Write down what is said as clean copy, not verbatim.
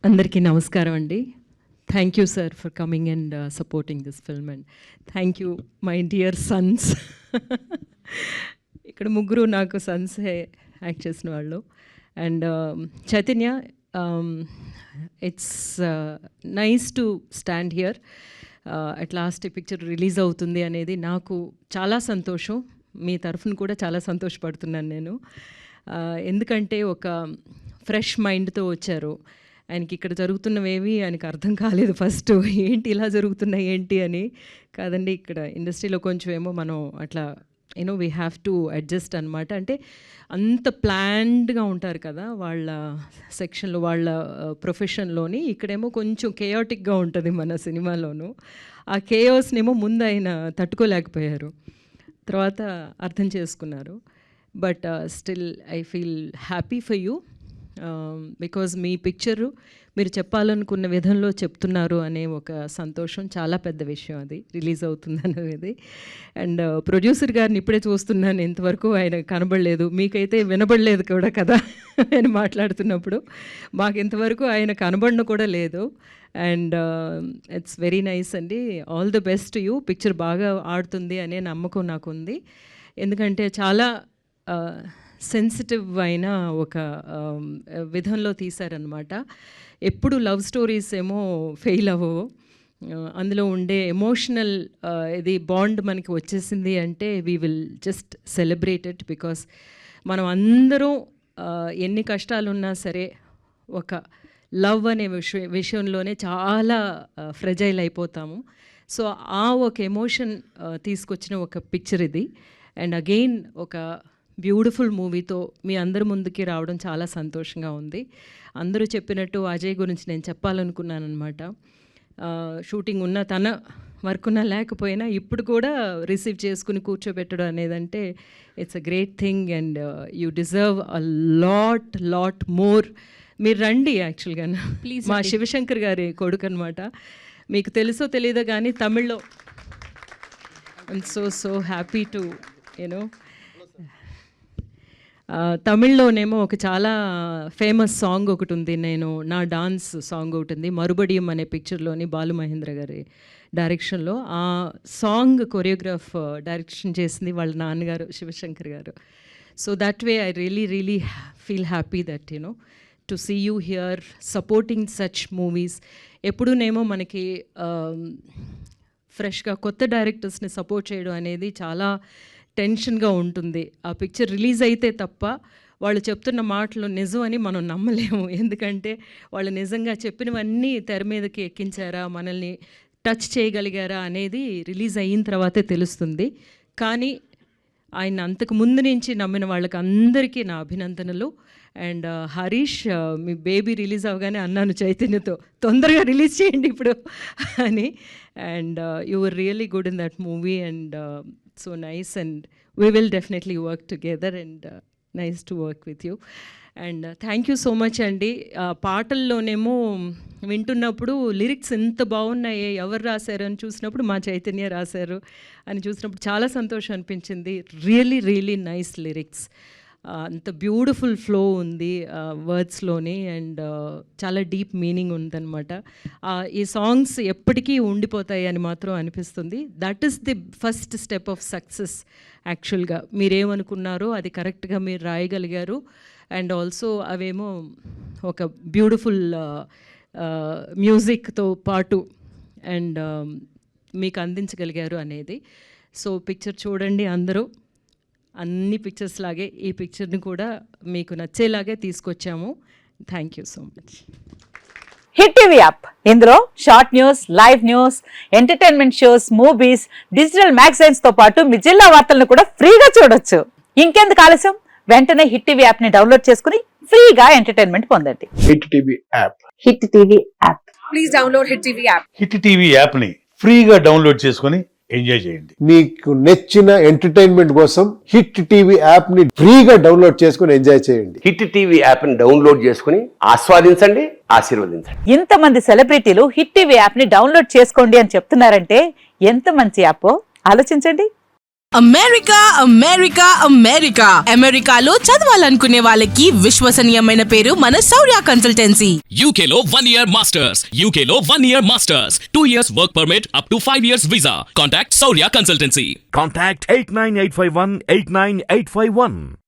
అందరికీ నమస్కారం అండి. Thank you sir for coming and supporting this film and thank you my dear Sons. ఇక్కడ ముగ్గురు నాకు సన్సే యాక్ట్ చేసిన వాళ్ళు. And Chaitanya, it's nice to stand here. At last ఈ పిక్చర్ రిలీజ్ అవుతుంది అనేది నాకు చాలా సంతోషం. మీ తరఫున కూడా చాలా సంతోషపడుతున్నాను నేను. ఎందుకంటే ఒక ఫ్రెష్ మైండ్తో వచ్చారు. ఆయనకి ఇక్కడ జరుగుతున్నవేవి ఆయనకు అర్థం కాలేదు ఫస్ట్. ఏంటి ఇలా జరుగుతున్నాయి ఏంటి అని. కాదండి, ఇక్కడ ఇండస్ట్రీలో కొంచెం ఏమో మనం అట్లా వీ హ్యావ్ టు అడ్జస్ట్ అనమాట. అంటే అంత ప్లాన్డ్గా ఉంటారు కదా వాళ్ళ సెక్షన్లో, వాళ్ళ ప్రొఫెషన్లోని. ఇక్కడేమో కొంచెం కేయాటిక్గా ఉంటుంది మన సినిమాలోను. ఆ కేయోస్నేమో ముందు ఆయన తట్టుకోలేకపోయారు, తర్వాత అర్థం చేసుకున్నారు. But still I feel happy for you because me picture మీరు చెప్పాలనుకున్న విధంలో చెప్తున్నారు అనే ఒక సంతోషం చాలా పెద్ద విషయం. అది రిలీజ్ అవుతుంది అనేది. అండ్ ప్రొడ్యూసర్ గారిని ఇప్పుడే చూస్తున్నాను, ఇంతవరకు ఆయన కనబడలేదు. మీకైతే వినబడలేదు కూడా కదా ఆయన మాట్లాడుతున్నప్పుడు. మాకు ఇంతవరకు ఆయన కనబడను కూడా లేదు. అండ్ ఇట్స్ వెరీ నైస్ అండి. All the best you. Picture బాగా ఆడుతుంది అనే నమ్మకం నాకుంది. ఎందుకంటే చాలా సెన్సిటివ్ అయిన ఒక విధంలో తీశారనమాట. ఎప్పుడు లవ్ స్టోరీస్ ఏమో ఫెయిల్ అవ్వవు. అందులో ఉండే ఎమోషనల్ ఇది బాండ్ మనకి వచ్చేసింది అంటే we will just celebrate it. Because మనం అందరం ఎన్ని కష్టాలున్నా సరే ఒక లవ్ అనే విషయంలోనే చాలా ఫ్రెజైల్ అయిపోతాము. సో ఆ ఒక ఎమోషన్ తీసుకొచ్చిన ఒక పిక్చర్ ఇది. అండ్ అగైన్ ఒక బ్యూటిఫుల్ మూవీతో మీ అందరి ముందుకి రావడం చాలా సంతోషంగా ఉంది. అందరూ చెప్పినట్టు అజయ్ గురించి నేను చెప్పాలనుకున్నాను అనమాట. షూటింగ్ ఉన్న తన వర్క్ ఉన్నా లేకపోయినా ఇప్పుడు కూడా రిసీవ్ చేసుకుని కూర్చోబెట్టడం అనేదంటే it's a great thing. And you deserve a lot more. మీరు రండి. యాక్చువల్గా ప్లీజ్, మా శివశంకర్ గారి కొడుకు అనమాట. మీకు తెలుసో తెలీదో కానీ తమిళ్లో ఐఎమ్ సో హ్యాపీ టు తమిళ్లోనేమో ఒక చాలా ఫేమస్ సాంగ్ ఒకటి ఉంది. నా డాన్స్ సాంగ్ ఒకటి ఉంది, మరుబడియం అనే పిక్చర్లోని బాలు మహేంద్ర గారి డైరెక్షన్లో. ఆ సాంగ్ కొరియోగ్రాఫ్ డైరెక్షన్ చేసింది వాళ్ళ నాన్నగారు శివశంకర్ గారు. So that way I really feel happy that to see you here supporting such movies. ఎప్పుడూనేమో మనకి ఫ్రెష్గా కొత్త డైరెక్టర్స్ని సపోర్ట్ చేయడం అనేది చాలా టెన్షన్గా ఉంటుంది. ఆ పిక్చర్ రిలీజ్ అయితే తప్ప వాళ్ళు చెప్తున్న మాటలు నిజం అని మనం నమ్మలేము. ఎందుకంటే వాళ్ళు నిజంగా చెప్పినవన్నీ తెర మీదకి ఎక్కించారా, మనల్ని టచ్ చేయగలిగారా అనేది రిలీజ్ అయిన తర్వాతే తెలుస్తుంది. కానీ ఆయన అంతకు ముందు నుంచి నమ్మిన వాళ్ళకి అందరికీ నా అభినందనలు. And Harish, me baby release అవగానే అన్నాను చైతన్యతో, తొందరగా రిలీజ్ చేయండి ఇప్పుడు అని. And you were really good in that movie and so nice, and we will definitely work together, and nice to work with you. And thank you so much అండి. పాటల్లోనేమో వింటున్నప్పుడు lyrics ఎంత బాగున్నాయి, ఎవరు రాశారు అని చూసినప్పుడు మా చైతన్య రాశారు అని చూసినప్పుడు చాలా సంతోషం అనిపించింది. Really nice lyrics. అంత బ్యూటిఫుల్ ఫ్లో ఉంది వర్డ్స్లోని. అండ్ చాలా డీప్ మీనింగ్ ఉందన్నమాట. ఈ సాంగ్స్ ఎప్పటికీ ఉండిపోతాయి అని మాత్రం అనిపిస్తుంది. That is the first step of success. యాక్చువల్గా మీరేమనుకున్నారో అది కరెక్ట్గా మీరు రాయగలిగారు. అండ్ ఆల్సో అవేమో ఒక బ్యూటిఫుల్ మ్యూజిక్తో పాటు అండ్ మీకు అందించగలిగారు అనేది. సో పిక్చర్ చూడండి అందరూ. అన్ని పిక్చర్స్ లాగే ఈ పిక్చర్ని కూడా మీకు నచ్చేలాగే తీసుకొచ్చాము. Thank you so much. Hit TV app, ఇందులో short news, live news, entertainment shows, movies, digital magazines తో పాటు మీ జిల్లా వార్తలను కూడా ఫ్రీగా చూడొచ్చు. ఇంకెందుకు ఆలస్యం, వెంటనే హిట్ టీవీ యాప్ ని డౌన్లోడ్ చేసుకుని ఫ్రీగా ఎంటర్టైన్మెంట్ పొందండి. Hit TV app. Hit TV app. Please download hit TV app. Hit TV app ని ఫ్రీగా డౌన్లోడ్ చేసుకుని ఎంజాయ్ చేయండి. మీకు నచ్చిన ఎంటర్టైన్మెంట్ కోసం హిట్ టీవీ యాప్ ని ఫ్రీగా డౌన్లోడ్ చేసుకుని ఎంజాయ్ చేయండి. హిట్ టీవీ యాప్ ని డౌన్లోడ్ చేసుకుని ఆస్వాదించండి, ఆశీర్వదించండి. ఇంతమంది సెలబ్రిటీలు హిట్ టీవీ యాప్ ని డౌన్లోడ్ చేసుకోండి అని చెప్తున్నారంటే ఎంత మంచి యాప్ ఆలోచించండి. అమెరికా అమెరికా అమెరికా అమెరికాలో చదవాలనుకునే వాళ్ళకి విశ్వసనీయమైన పేరు మన శౌర్య కన్సల్టెన్సీ. UK లో 1 year masters. UK లో 1 year masters. 2 years work permit up to 5 years visa. Contact Saurya Consultancy. Contact 89851 89851.